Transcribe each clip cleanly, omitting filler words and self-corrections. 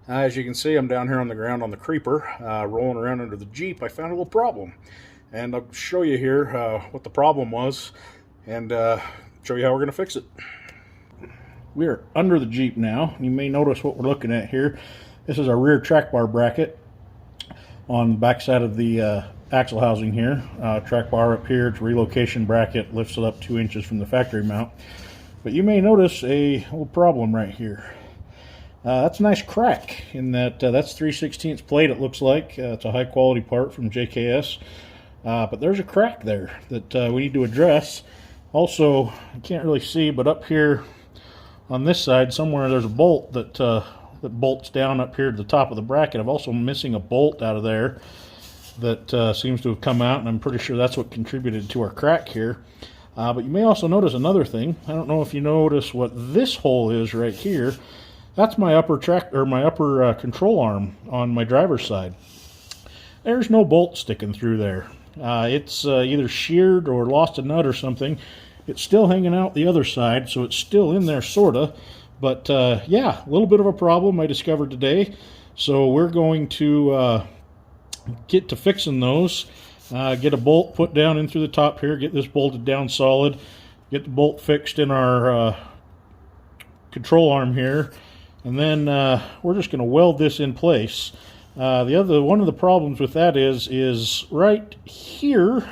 As you can see, I'm down here on the ground on the creeper, rolling around under the Jeep. I found a little problem, and I'll show you here what the problem was, and show you how we're going to fix it. We are under the Jeep now. You may notice what we're looking at here. This is our rear track bar bracket on the back side of the axle housing here. Track bar up here, it's a relocation bracket, lifts it up 2 inches from the factory mount. But you may notice a little problem right here. That's a nice crack in that that's 3/16 plate, it looks like. It's a high quality part from JKS. But there's a crack there that we need to address. Also, I can't really see, but up here on this side somewhere there's a bolt that that bolts down up here to the top of the bracket. I'm also missing a bolt out of there that seems to have come out, and I'm pretty sure that's what contributed to our crack here. But you may also notice another thing. I don't know if you notice what this hole is right here. That's my upper control arm on my driver's side. There's no bolt sticking through there. It's either sheared or lost a nut or something. It's still hanging out the other side, so it's still in there sorta. But yeah, a little bit of a problem I discovered today. So we're going to get to fixing those. Get a bolt put down in through the top here, get this bolted down solid, get the bolt fixed in our control arm here, and then we're just going to weld this in place. One of the problems with that is right here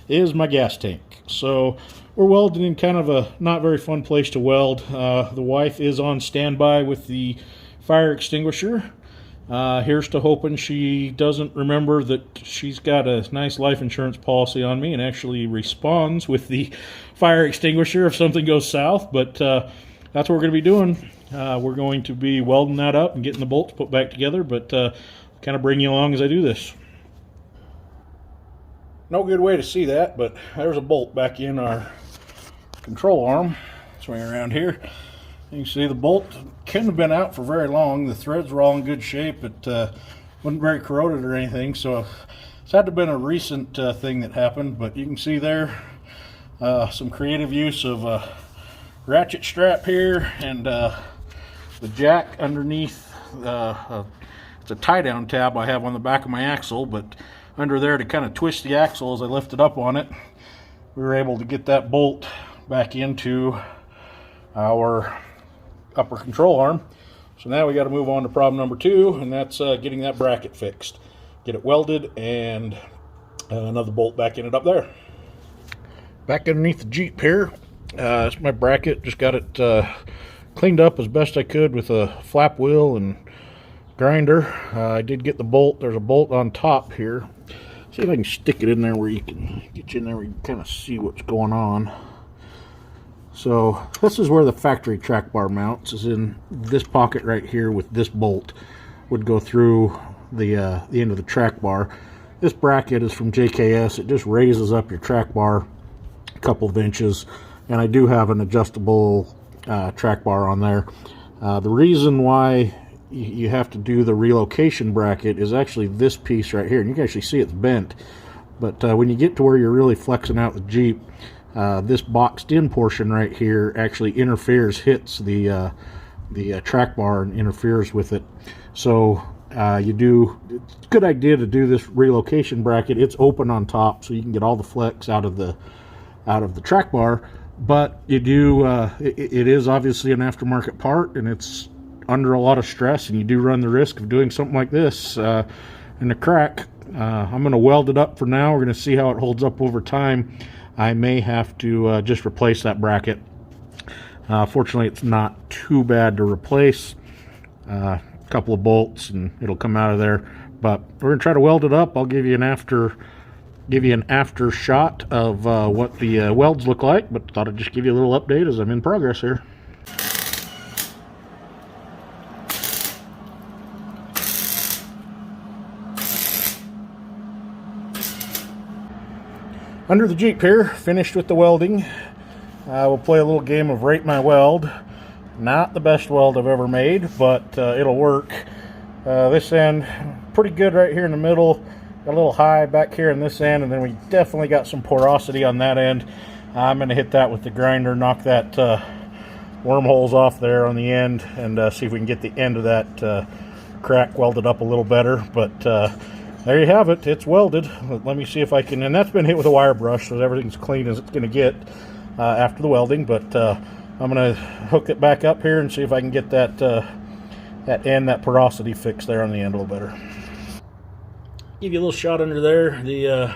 is my gas tank. So we're welding in kind of a not very fun place to weld. The wife is on standby with the fire extinguisher. Here's to hoping she doesn't remember that she's got a nice life insurance policy on me and actually responds with the fire extinguisher if something goes south. But that's what we're going to be doing. We're going to be welding that up and getting the bolts put back together, but kind of bring you along as I do this. No good way to see that, but there's a bolt back in our control arm. Swing around here. You can see the bolt couldn't have been out for very long. The threads were all in good shape. It wasn't very corroded or anything, so it's had to have been a recent thing that happened. But you can see there some creative use of a ratchet strap here and the jack underneath. It's a tie-down tab I have on the back of my axle, but under there to kind of twist the axle as I lift it up on it, we were able to get that bolt back into our upper control arm. So now we got to move on to problem number 2, and that's getting that bracket fixed, get it welded, and another bolt back in it up there. Back underneath the Jeep here, that's my bracket. Just got it cleaned up as best I could with a flap wheel and grinder. I did get the bolt. There's a bolt on top here. See if I can stick it in there where you can get you in there where you can kind of see what's going on. So this is where the factory track bar mounts, is in this pocket right here with this bolt. Would go through the end of the track bar. This bracket is from JKS. It just raises up your track bar a couple of inches, and I do have an adjustable track bar on there. The reason why you have to do the relocation bracket is actually this piece right here, and you can actually see it's bent. But when you get to where you're really flexing out the Jeep, this boxed in portion right here actually hits the track bar and interferes with it. So it's a good idea to do this relocation bracket. It's open on top, so you can get all the flex out of the track bar. But it is obviously an aftermarket part, and it's under a lot of stress, and you do run the risk of doing something like this in a crack. I'm going to weld it up for now. We're going to see how it holds up over time. I may have to just replace that bracket. Fortunately, it's not too bad to replace. A couple of bolts and it'll come out of there. But we're going to try to weld it up. I'll give you an after shot of what the welds look like, but thought I'd just give you a little update as I'm in progress here. Under the Jeep here, finished with the welding. We'll play a little game of rate my weld. Not the best weld I've ever made, but it'll work. This end, pretty good right here in the middle. Got a little high back here in this end, and then we definitely got some porosity on that end. I'm going to hit that with the grinder, knock that wormholes off there on the end, and see if we can get the end of that crack welded up a little better. But there you have it. It's welded. Let me see if I can, and that's been hit with a wire brush, so everything's clean as it's going to get after the welding. But I'm going to hook it back up here and see if I can get that that porosity fixed there on the end a little better. Give you a little shot under there. The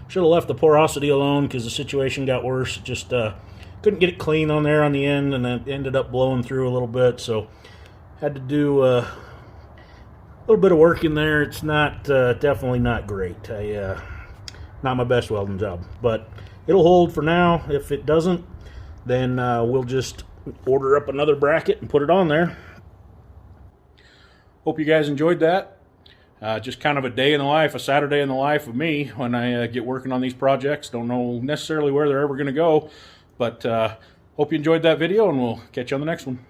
should have left the porosity alone because the situation got worse. Just couldn't get it clean on there on the end, and it ended up blowing through a little bit. So had to do a little bit of work in there. It's not definitely not great. Not my best welding job, but it'll hold for now. If it doesn't, then we'll just order up another bracket and put it on there. Hope you guys enjoyed that. Just kind of a day in the life, a Saturday in the life of me when I get working on these projects. Don't know necessarily where they're ever going to go, but hope you enjoyed that video, and we'll catch you on the next one.